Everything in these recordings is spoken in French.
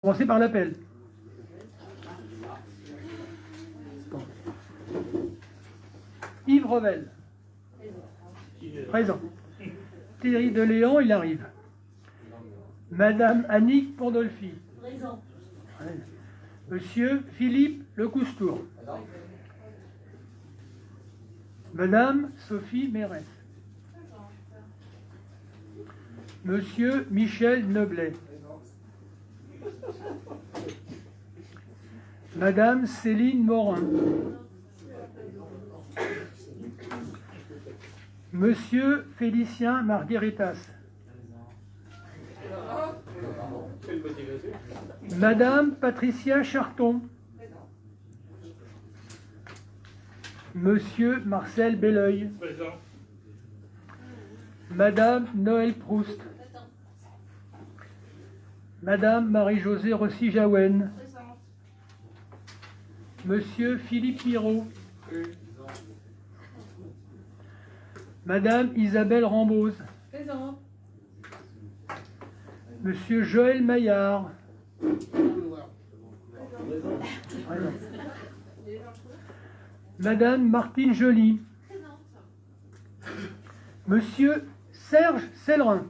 Commencer par l'appel. Yves Revel. Présent. Thierry Deléan, il arrive. Madame Annick Pandolfi. Présent. Monsieur Philippe Lecoustour. Madame Sophie Mérès. Monsieur Michel Noblet. Madame Céline Morin. Monsieur Félicien Margueritas. Madame Patricia Charton. Monsieur Marcel Belleuil. Madame Noël Proust. Madame Marie-Josée Rossi-Jaouen. Monsieur Philippe Miraud. Madame Isabelle Rambose. Présent. Monsieur Joël Maillard. Madame Martine Joly. Monsieur Serge Cellerin.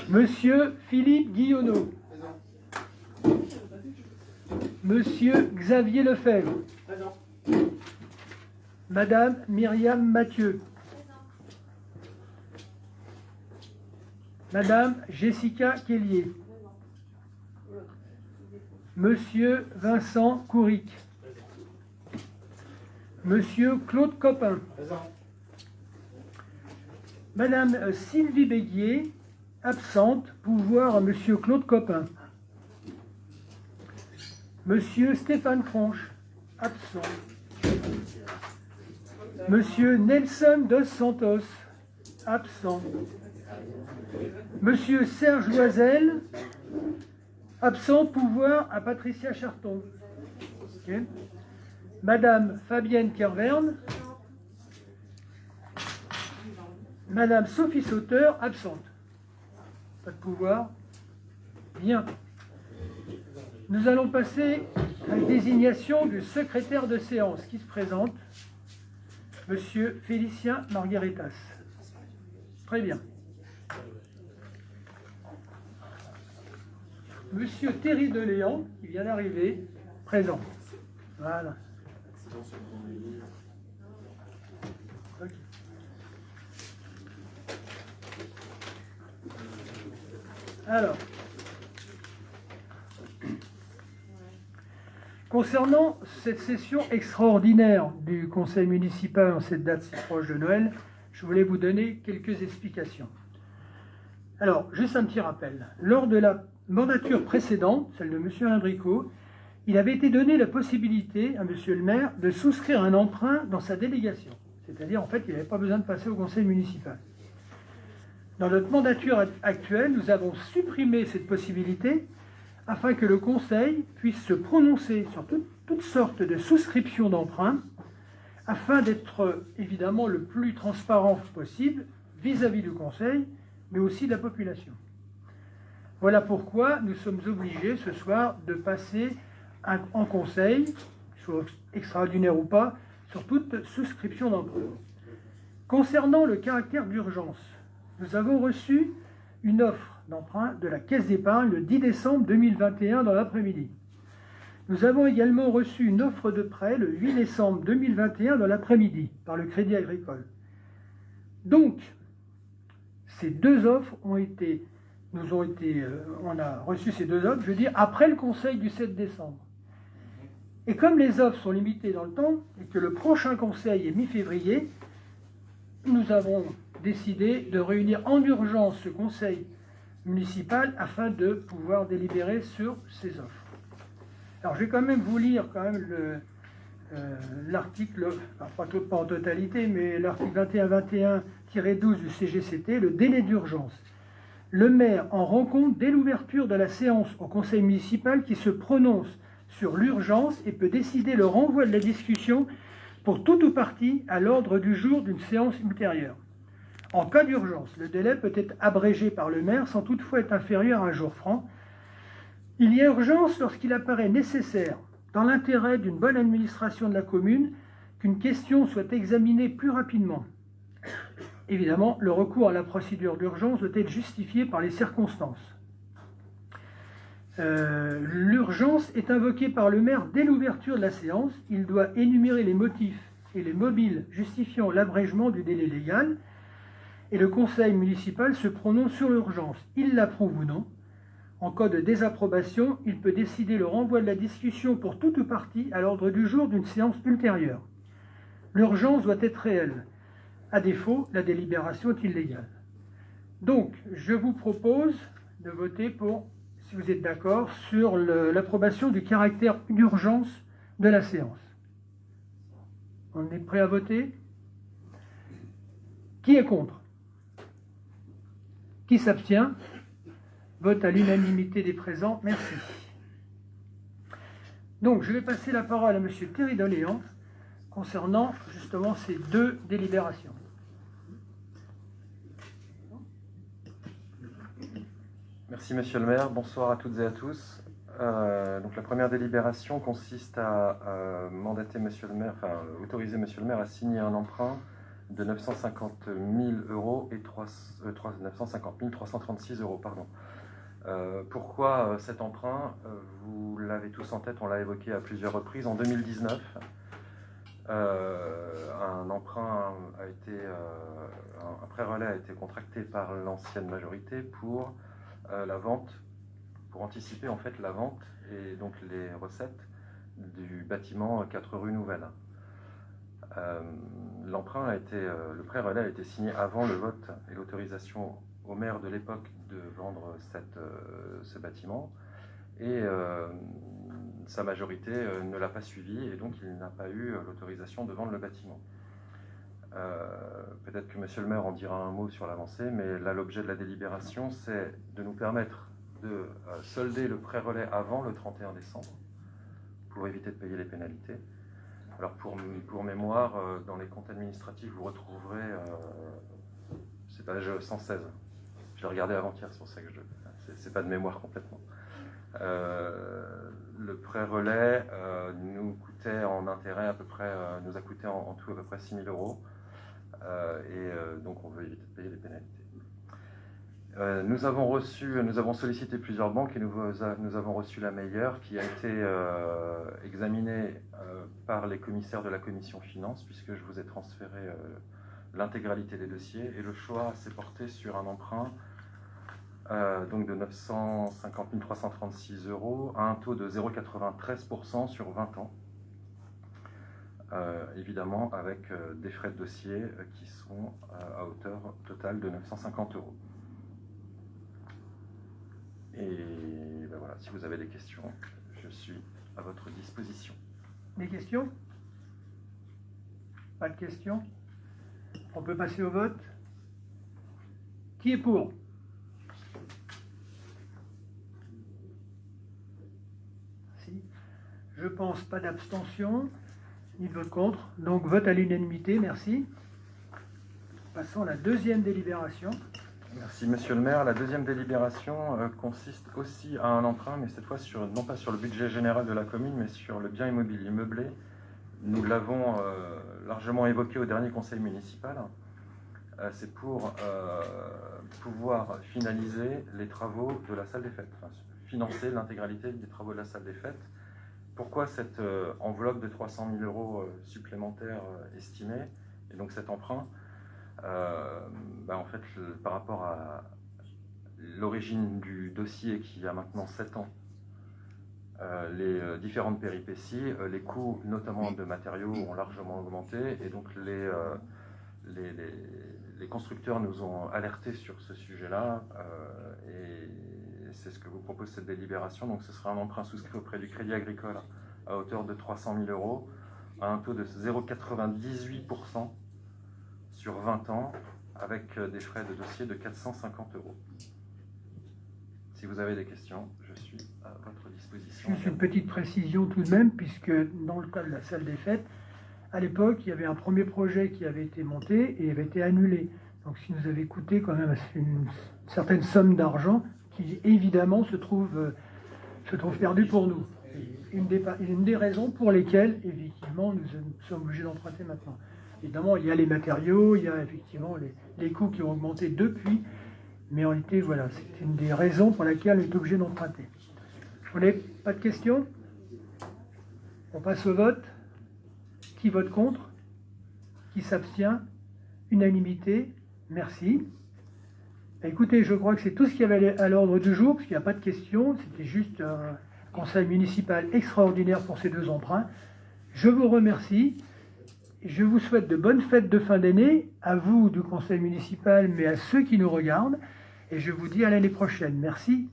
Monsieur Philippe Guillonneau. Monsieur Xavier Lefebvre. Madame Myriam Mathieu. Madame Jessica Kellier. Monsieur Vincent Couric. Monsieur Claude Copin. Madame Sylvie Béguier, absente, pouvoir à Monsieur Claude Copin. Monsieur Stéphane Franche, absent. Monsieur Nelson Dos Santos, absent. Monsieur Serge Loisel, absent, pouvoir à Patricia Charton. Okay. Madame Fabienne Kerverne. Madame Sophie Sauteur, absente. Pas de pouvoir. Bien. Nous allons passer à la désignation du secrétaire de séance qui se présente, Monsieur Félicien Margueritas. Très bien. Monsieur Thierry Deléan, qui vient d'arriver, présent. Voilà. Okay. Alors, concernant cette session extraordinaire du conseil municipal en cette date si proche de Noël, je voulais vous donner quelques explications. Alors, juste un petit rappel. Lors de la mandature précédente, celle de M. Imbricot, il avait été donné la possibilité à M. le maire de souscrire un emprunt dans sa délégation. C'est-à-dire, en fait, il n'avait pas besoin de passer au conseil municipal. Dans notre mandature actuelle, nous avons supprimé cette possibilité afin que le Conseil puisse se prononcer sur toutes sortes de souscriptions d'emprunts, afin d'être évidemment le plus transparent possible vis-à-vis du Conseil, mais aussi de la population. Voilà pourquoi nous sommes obligés ce soir de passer en Conseil, soit extraordinaire ou pas, sur toute souscription d'emprunt. Concernant le caractère d'urgence, nous avons reçu une offre d'emprunt de la Caisse d'épargne le 10 décembre 2021 dans l'après-midi. Nous avons également reçu une offre de prêt le 8 décembre 2021 dans l'après-midi par le Crédit Agricole. Donc, ces deux offres on a reçu ces deux offres, je veux dire, après le Conseil du 7 décembre. Et comme les offres sont limitées dans le temps et que le prochain Conseil est mi-février, nous avons décidé de réunir en urgence ce Conseil municipal afin de pouvoir délibérer sur ces offres. Alors je vais quand même vous lire l'article, pas en totalité, mais l'article 2121-12 du CGCT, le délai d'urgence. Le maire en rend compte dès l'ouverture de la séance au conseil municipal qui se prononce sur l'urgence et peut décider le renvoi de la discussion pour tout ou partie à l'ordre du jour d'une séance ultérieure. En cas d'urgence, le délai peut être abrégé par le maire sans toutefois être inférieur à un jour franc. Il y a urgence lorsqu'il apparaît nécessaire, dans l'intérêt d'une bonne administration de la commune, qu'une question soit examinée plus rapidement. Évidemment, le recours à la procédure d'urgence doit être justifié par les circonstances. L'urgence est invoquée par le maire dès l'ouverture de la séance. Il doit énumérer les motifs et les mobiles justifiant l'abrégement du délai légal et le conseil municipal se prononce sur l'urgence. Il l'approuve ou non. En cas de désapprobation, il peut décider le renvoi de la discussion pour toute ou partie à l'ordre du jour d'une séance ultérieure. L'urgence doit être réelle. À défaut, la délibération est illégale. Donc, je vous propose de voter pour, si vous êtes d'accord, sur l'approbation du caractère d'urgence de la séance. On est prêt à voter? Qui est contre? Qui s'abstient? Vote à l'unanimité des présents. Merci. Donc, je vais passer la parole à M. Thierry Doléan concernant justement ces deux délibérations. Merci Monsieur le maire, bonsoir à toutes et à tous. Donc la première délibération consiste à mandater Monsieur le maire, enfin autoriser Monsieur le maire à signer un emprunt de 950 000 euros et 950 336 euros. Pardon. Pourquoi cet emprunt? Vous l'avez tous en tête, on l'a évoqué à plusieurs reprises. En 2019, un emprunt a été, un prêt-relais a été contracté par l'ancienne majorité pour la vente, pour anticiper en fait la vente et donc les recettes du bâtiment 4 rue Nouvelle. L'emprunt a été, le prêt-relais a été signé avant le vote et l'autorisation au maire de l'époque de vendre ce bâtiment, et sa majorité ne l'a pas suivi et donc il n'a pas eu l'autorisation de vendre le bâtiment. Peut-être que Monsieur le maire en dira un mot sur l'avancée, mais là l'objet de la délibération c'est de nous permettre de solder le prêt-relais avant le 31 décembre pour éviter de payer les pénalités. Alors pour mémoire, dans les comptes administratifs vous retrouverez, c'est page 116, je l'ai regardé avant-hier, c'est pour ça que c'est pas de mémoire complètement. Le prêt-relais nous coûtait en intérêt à peu près, nous a coûté en tout à peu près 6 000 euros. Donc on veut éviter de payer les pénalités. Nous avons sollicité plusieurs banques et nous avons reçu la meilleure qui a été examinée par les commissaires de la commission finance, puisque je vous ai transféré l'intégralité des dossiers, et le choix s'est porté sur un emprunt donc de 950 336 euros à un taux de 0,93% sur 20 ans. Évidemment avec des frais de dossier qui sont à hauteur totale de 950 euros. Et ben voilà, si vous avez des questions, je suis à votre disposition. Des questions? Pas de questions? On peut passer au vote. Qui est pour? Si. Je pense pas d'abstention, ni de vote contre. Donc vote à l'unanimité, merci. Passons à la deuxième délibération. Merci Monsieur le maire. La deuxième délibération consiste aussi à un emprunt, mais cette fois non pas sur le budget général de la commune, mais sur le bien immobilier meublé. Nous l'avons largement évoqué au dernier conseil municipal. C'est pour pouvoir finaliser les travaux de la salle des fêtes, enfin, financer l'intégralité des travaux de la salle des fêtes. Pourquoi cette enveloppe de 300 000 euros supplémentaires estimée, et donc cet emprunt? En fait, par rapport à l'origine du dossier qui a maintenant 7 ans, les différentes péripéties, les coûts notamment de matériaux ont largement augmenté, et donc les constructeurs nous ont alertés sur ce sujet-là, et c'est ce que vous propose cette délibération. Donc ce sera un emprunt souscrit auprès du Crédit Agricole à hauteur de 300 000 euros, à un taux de 0,98% sur 20 ans, avec des frais de dossier de 450 euros. Si vous avez des questions, je suis à votre disposition. Juste une petite précision tout de même, puisque dans le cas de la salle des fêtes, à l'époque, il y avait un premier projet qui avait été monté et avait été annulé. Donc, ce qui nous avait coûté quand même une certaine somme d'argent qui, évidemment, se trouve perdue pour nous. Une des raisons pour lesquelles, effectivement, nous sommes obligés d'emprunter maintenant. Évidemment, il y a les matériaux, il y a effectivement les coûts qui ont augmenté depuis, mais en réalité, voilà, c'est une des raisons pour laquelle on est obligé d'emprunter. Vous n'avez pas de questions? On passe au vote. Qui vote contre? Qui s'abstient? Unanimité. Merci. Écoutez, je crois que c'est tout ce qu'il y avait à l'ordre du jour, parce qu'il n'y a pas de questions. C'était juste un conseil municipal extraordinaire pour ces 2 emprunts. Je vous remercie. Je vous souhaite de bonnes fêtes de fin d'année, à vous du conseil municipal, mais à ceux qui nous regardent. Et je vous dis à l'année prochaine. Merci.